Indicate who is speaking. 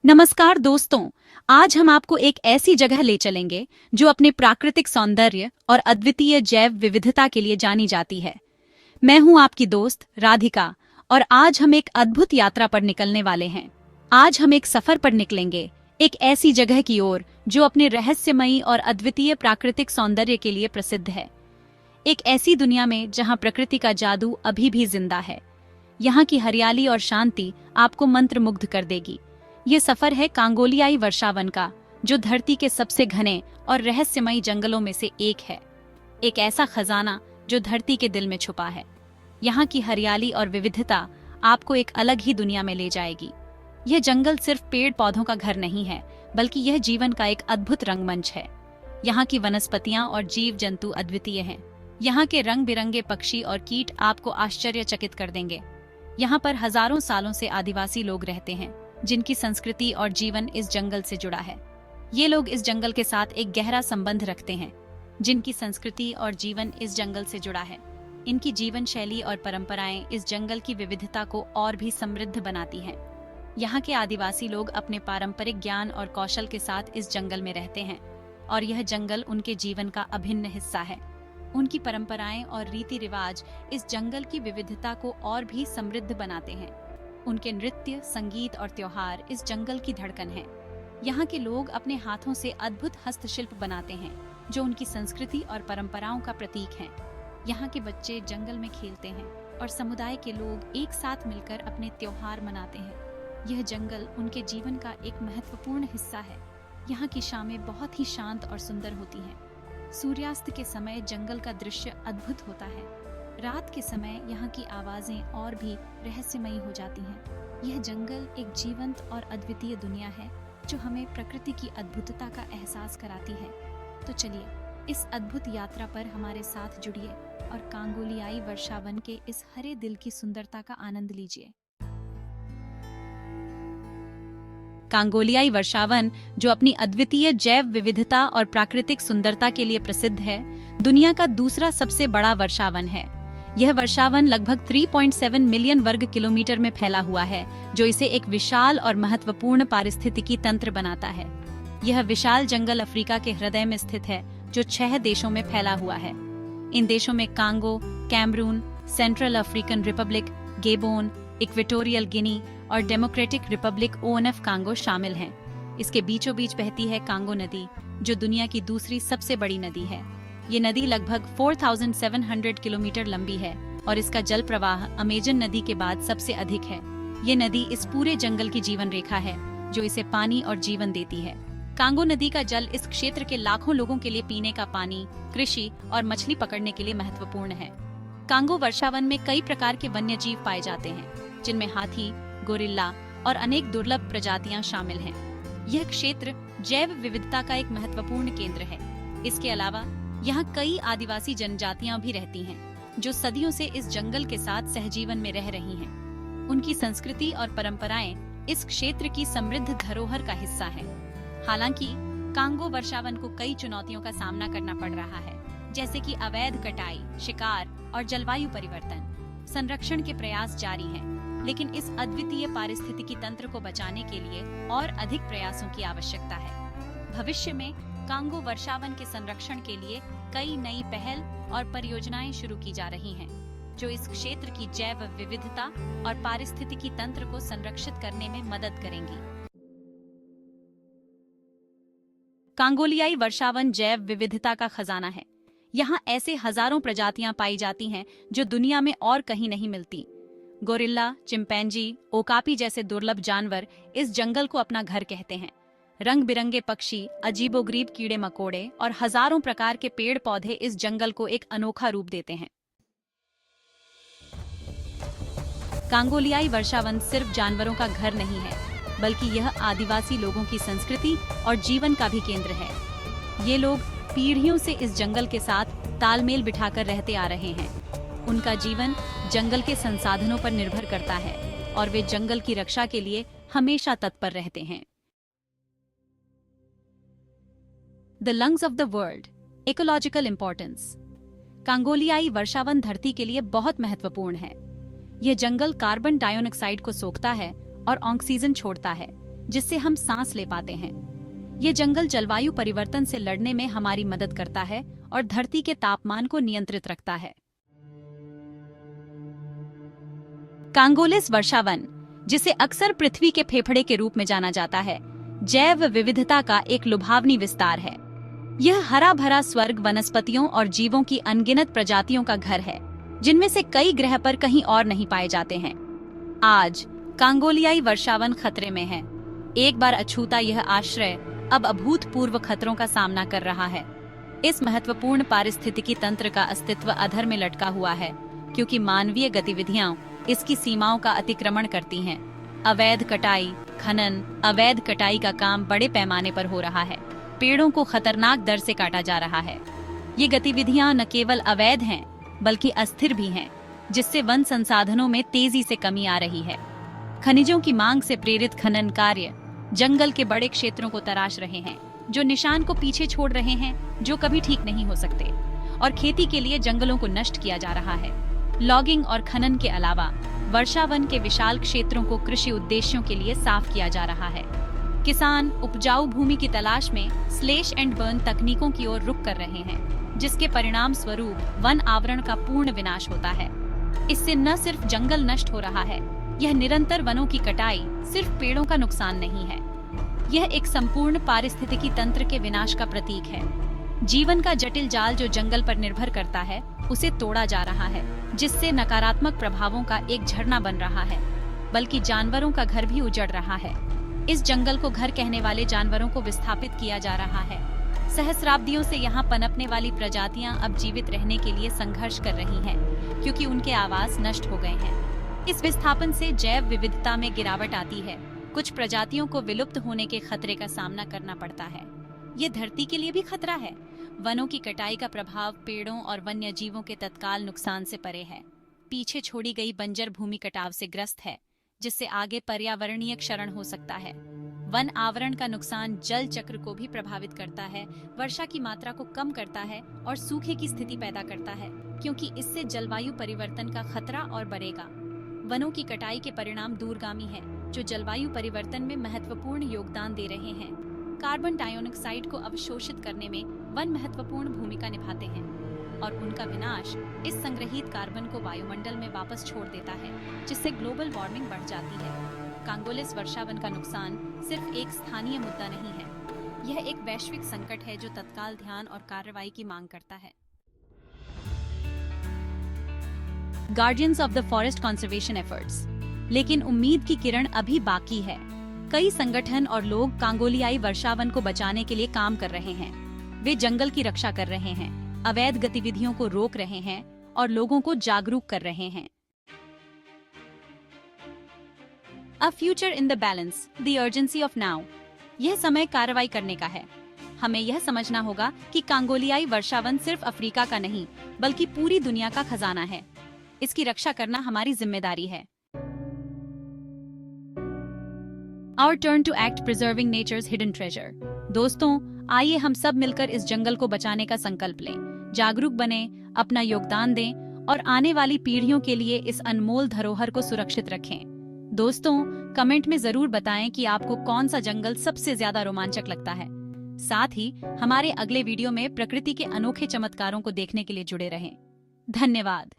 Speaker 1: नमस्कार दोस्तों, आज हम आपको एक ऐसी जगह ले चलेंगे जो अपने प्राकृतिक सौंदर्य और अद्वितीय जैव विविधता के लिए जानी जाती है। मैं हूं आपकी दोस्त राधिका और आज हम एक अद्भुत यात्रा पर निकलने वाले हैं। आज हम एक सफर पर निकलेंगे, एक ऐसी जगह की ओर जो अपने रहस्यमयी और अद्वितीय प्राकृतिक सौंदर्य के लिए प्रसिद्ध है। एक ऐसी दुनिया में जहां प्रकृति का जादू अभी भी जिंदा है। यहाँ की हरियाली और शांति आपको मंत्रमुग्ध कर देगी। ये सफर है कांगोलियाई वर्षावन का, जो धरती के सबसे घने और रहस्यमयी जंगलों में से एक है। एक ऐसा खजाना जो धरती के दिल में छुपा है। यहाँ की हरियाली और विविधता आपको एक अलग ही दुनिया में ले जाएगी। यह जंगल सिर्फ पेड़ पौधों का घर नहीं है, बल्कि यह जीवन का एक अद्भुत रंगमंच है। यहाँ की वनस्पतियाँ और जीव जंतु अद्वितीय हैं। यहाँ के रंग बिरंगे पक्षी और कीट आपको आश्चर्यचकित कर देंगे। यहाँ पर हजारों सालों से आदिवासी लोग रहते हैं, जिनकी संस्कृति और जीवन इस जंगल से जुड़ा है। ये लोग इस जंगल के साथ एक गहरा संबंध रखते हैं, जिनकी संस्कृति और जीवन इस जंगल से जुड़ा है। इनकी जीवन शैली और परंपराएं इस जंगल की विविधता को और भी समृद्ध बनाती हैं। यहाँ के आदिवासी लोग अपने पारंपरिक ज्ञान और कौशल के साथ इस जंगल में रहते हैं, और यह जंगल उनके जीवन का अभिन्न हिस्सा है। उनकी परंपराएं और रीति रिवाज इस जंगल की विविधता को और भी समृद्ध बनाते हैं। उनके नृत्य, संगीत और त्योहार इस जंगल की धड़कन है। यहाँ के लोग अपने हाथों से अद्भुत हस्तशिल्प बनाते हैं, जो उनकी संस्कृति और परंपराओं का प्रतीक हैं। यहाँ के बच्चे जंगल में खेलते हैं और समुदाय के लोग एक साथ मिलकर अपने त्योहार मनाते हैं। यह जंगल उनके जीवन का एक महत्वपूर्ण हिस्सा है। यहाँ की शामें बहुत ही शांत और सुंदर होती हैं। सूर्यास्त के समय जंगल का दृश्य अद्भुत होता है। रात के समय यहाँ की आवाजें और भी रहस्यमयी हो जाती हैं। यह जंगल एक जीवंत और अद्वितीय दुनिया है, जो हमें प्रकृति की अद्भुतता का एहसास कराती है। तो चलिए, इस अद्भुत यात्रा पर हमारे साथ जुड़िए और कांगोलियाई वर्षावन के इस हरे दिल की सुंदरता का आनंद लीजिए। कांगोलियाई वर्षावन, जो अपनी अद्वितीय जैव विविधता और प्राकृतिक सुंदरता के लिए प्रसिद्ध है, दुनिया का दूसरा सबसे बड़ा वर्षावन है। यह वर्षावन लगभग 3.7 मिलियन वर्ग किलोमीटर में फैला हुआ है, जो इसे एक विशाल और महत्वपूर्ण पारिस्थितिकी तंत्र बनाता है। यह विशाल जंगल अफ्रीका के हृदय में स्थित है, जो 6 देशों में फैला हुआ है। इन देशों में Congo, Cameroon, Central African Republic, Gabon, Equatorial Guinea और डेमोक्रेटिक रिपब्लिक ONF कांगो शामिल हैं। इसके बीचों बीच बहती है कांगो नदी, जो दुनिया की दूसरी सबसे बड़ी नदी है। ये नदी लगभग 4700 किलोमीटर लंबी है और इसका जल प्रवाह अमेजन नदी के बाद सबसे अधिक है। ये नदी इस पूरे जंगल की जीवन रेखा है, जो इसे पानी और जीवन देती है। कांगो नदी का जल इस क्षेत्र के लाखों लोगों के लिए पीने का पानी, कृषि और मछली पकड़ने के लिए महत्वपूर्ण है। कांगो वर्षावन में कई प्रकार के वन्य जीव पाए जाते हैं, जिनमें हाथी, गोरिल्ला और अनेक दुर्लभ प्रजातियां शामिल हैं। यह क्षेत्र जैव विविधता का एक महत्वपूर्ण केंद्र है। इसके अलावा यहाँ कई आदिवासी जनजातियां भी रहती हैं, जो सदियों से इस जंगल के साथ सहजीवन में रह रही हैं। उनकी संस्कृति और परंपराएं इस क्षेत्र की समृद्ध धरोहर का हिस्सा है। हालांकि कांगो वर्षावन को कई चुनौतियों का सामना करना पड़ रहा है, जैसे कि अवैध कटाई, शिकार और जलवायु परिवर्तन। संरक्षण के प्रयास जारी हैं, लेकिन इस अद्वितीय पारिस्थितिकी तंत्र को बचाने के लिए और अधिक प्रयासों की आवश्यकता है। भविष्य में कांगो वर्षावन के संरक्षण के लिए कई नई पहल और परियोजनाएं शुरू की जा रही हैं, जो इस क्षेत्र की जैव विविधता और पारिस्थितिकी तंत्र को संरक्षित करने में मदद करेंगी। कांगोलियाई वर्षावन जैव विविधता का खजाना है। यहाँ ऐसे हजारों प्रजातियां पाई जाती हैं, जो दुनिया में और कहीं नहीं मिलती। गोरिल्ला, चिंपैंजी, ओकापी जैसे दुर्लभ जानवर इस जंगल को अपना घर कहते हैं। रंग बिरंगे पक्षी, अजीबोगरीब कीड़े मकोड़े और हजारों प्रकार के पेड़ पौधे इस जंगल को एक अनोखा रूप देते हैं। कांगोलियाई वर्षावन सिर्फ जानवरों का घर नहीं है, बल्कि यह आदिवासी लोगों की संस्कृति और जीवन का भी केंद्र है। ये लोग पीढ़ियों से इस जंगल के साथ तालमेल बिठाकर रहते आ रहे हैं। उनका जीवन जंगल के संसाधनों पर निर्भर करता है और वे जंगल की रक्षा के लिए हमेशा तत्पर रहते हैं। The lungs of the world, ecological importance। कांगोलियाई वर्षावन धरती के लिए बहुत महत्वपूर्ण है। यह जंगल कार्बन डाइऑक्साइड को सोखता है और ऑक्सीजन छोड़ता है। जिससे हम सांस ले पाते हैं। ये जंगल जलवायु परिवर्तन से लड़ने में हमारी मदद करता है और धरती के तापमान को नियंत्रित रखता है। कांगोलिस वर्षावन, जिसे अक्सर पृथ्वी के फेफड़े के रूप में जाना जाता है, जैव विविधता का एक लुभावनी विस्तार है। यह हरा भरा स्वर्ग वनस्पतियों और जीवों की अनगिनत प्रजातियों का घर है, जिनमें से कई ग्रह पर कहीं और नहीं पाए जाते हैं। आज कांगोलियाई वर्षावन खतरे में है। एक बार अछूता यह आश्रय अब अभूतपूर्व खतरों का सामना कर रहा है। इस महत्वपूर्ण पारिस्थितिकी तंत्र का अस्तित्व अधर में लटका हुआ है, क्योंकि मानवीय गतिविधियां इसकी सीमाओं का अतिक्रमण करती हैं। अवैध कटाई, खनन, अवैध कटाई का काम बड़े पैमाने पर हो रहा है। पेड़ों को खतरनाक दर से काटा जा रहा है। ये गतिविधियां न केवल अवैध हैं, बल्कि अस्थिर भी हैं, जिससे वन संसाधनों में तेजी से कमी आ रही है। खनिजों की मांग से प्रेरित खनन कार्य जंगल के बड़े क्षेत्रों को तराश रहे हैं, जो निशान को पीछे छोड़ रहे हैं, जो कभी ठीक नहीं हो सकते। और खेती के लिए जंगलों को नष्ट किया जा रहा है। लॉगिंग और खनन के अलावा वर्षावन के विशाल क्षेत्रों को कृषि उद्देश्यों के लिए साफ किया जा रहा है। किसान उपजाऊ भूमि की तलाश में स्लैश एंड बर्न तकनीकों की ओर रुख कर रहे हैं, जिसके परिणाम स्वरूप वन आवरण का पूर्ण विनाश होता है। इससे न सिर्फ जंगल नष्ट हो रहा है, यह निरंतर वनों की कटाई सिर्फ पेड़ों का नुकसान नहीं है, यह एक संपूर्ण पारिस्थितिकी तंत्र के विनाश का प्रतीक है। जीवन का जटिल जाल जो जंगल पर निर्भर करता है, उसे तोड़ा जा रहा है, जिससे नकारात्मक प्रभावों का एक झरना बन रहा है, बल्कि जानवरों का घर भी उजड़ रहा है। इस जंगल को घर कहने वाले जानवरों को विस्थापित किया जा रहा है। सहस्राब्दियों से यहाँ पनपने वाली प्रजातियां अब जीवित रहने के लिए संघर्ष कर रही हैं, क्योंकि उनके आवास नष्ट हो गए हैं। इस विस्थापन से जैव विविधता में गिरावट आती है। कुछ प्रजातियों को विलुप्त होने के खतरे का सामना करना पड़ता है। ये धरती के लिए भी खतरा है। वनों की कटाई का प्रभाव पेड़ों और वन्य जीवों के तत्काल नुकसान से परे है। पीछे छोड़ी गई बंजर भूमि कटाव से ग्रस्त है, जिससे आगे पर्यावरणीय क्षरण हो सकता है। वन आवरण का नुकसान जल चक्र को भी प्रभावित करता है, वर्षा की मात्रा को कम करता है और सूखे की स्थिति पैदा करता है, क्योंकि इससे जलवायु परिवर्तन का खतरा और बढ़ेगा। वनों की कटाई के परिणाम दूरगामी हैं, जो जलवायु परिवर्तन में महत्वपूर्ण योगदान दे रहे हैं। कार्बन डाइऑक्साइड को अवशोषित करने में वन महत्वपूर्ण भूमिका निभाते हैं, और उनका विनाश इस संग्रहित कार्बन को वायुमंडल में वापस छोड़ देता है, जिससे ग्लोबल वार्मिंग बढ़ जाती है। कांगोलिस वर्षावन का नुकसान सिर्फ एक स्थानीय मुद्दा नहीं है, यह एक वैश्विक संकट है जो तत्काल ध्यान और कार्रवाई की मांग करता है। Guardians of the forest conservation efforts. लेकिन उम्मीद की किरण अभी बाकी है। कई संगठन और लोग कांगोलियाई वर्षावन को बचाने के लिए काम कर रहे हैं। वे जंगल की रक्षा कर रहे हैं, अवैध गतिविधियों को रोक रहे हैं और लोगों को जागरूक कर रहे हैं। A future in the balance, the urgency of now. यह समय कार्रवाई करने का है। हमें यह समझना होगा कि कांगोलियाई वर्षावन सिर्फ अफ्रीका का नहीं, बल्कि पूरी दुनिया का खजाना है। इसकी रक्षा करना हमारी जिम्मेदारी है। Our turn to act, preserving nature's hidden treasure. दोस्तों, आइए हम सब मिलकर इस जंगल को बचाने का संकल्प लें। जागरूक बने, अपना योगदान दें और आने वाली पीढ़ियों के लिए इस अनमोल धरोहर को सुरक्षित रखें। दोस्तों, कमेंट में जरूर बताएं कि आपको कौन सा जंगल सबसे ज्यादा रोमांचक लगता है। साथ ही हमारे अगले वीडियो में प्रकृति के अनोखे चमत्कारों को देखने के लिए जुड़े रहें। धन्यवाद।